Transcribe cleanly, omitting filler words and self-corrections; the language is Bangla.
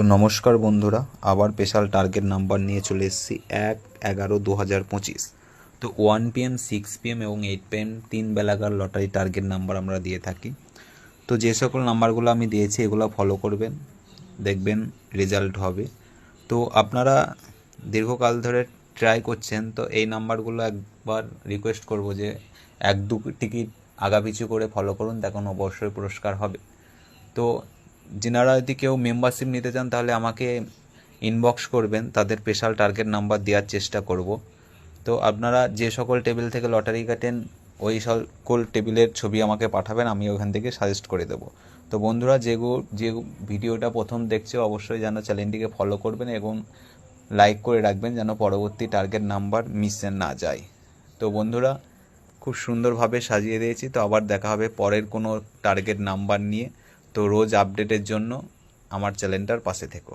তো নমস্কার বন্ধুরা, আবার স্পেশাল টার্গেট নাম্বার নিয়ে চলে এসেছি 1/11/2025। তো 1 PM 6 PM এবং 8 PM 3 বেলাকার লটারি টার্গেট নাম্বার আমরা দিয়ে থাকি। তো যে সকল নাম্বারগুলো আমি দিয়েছি এগুলো ফলো করবেন, দেখবেন রেজাল্ট হবে। তো আপনারা দীর্ঘকাল ধরে ট্রাই করছেন, তো এই নাম্বারগুলো একবার রিকোয়েস্ট করব যে 1-2 টিকিট আগাপিছু করে ফলো করুন, দেখুন অবশ্যই পুরস্কার হবে। তো যেনারা যদি কেউ মেম্বারশিপ নিতে চান তাহলে আমাকে ইনবক্স করবেন, তাদের স্পেশাল টার্গেট নাম্বার দেওয়ার চেষ্টা করব। তো আপনারা যে সকল টেবিল থেকে লটারি কাটেন ওই সকল টেবিলের ছবি আমাকে পাঠাবেন, আমি ওখান থেকে সাজেস্ট করে দেবো। তো বন্ধুরা, যে ভিডিওটা প্রথম দেখছে অবশ্যই যেন চ্যানেলটিকে ফলো করবেন এবং লাইক করে রাখবেন যেন পরবর্তী টার্গেট নাম্বার মিস না যায়। তো বন্ধুরা, খুব সুন্দরভাবে সাজিয়ে দিয়েছি। তো আবার দেখা হবে পরের কোনো টার্গেট নাম্বার নিয়ে। তো রোজ আপডেটের জন্য আমার চ্যানেলটার পাশে থেকো।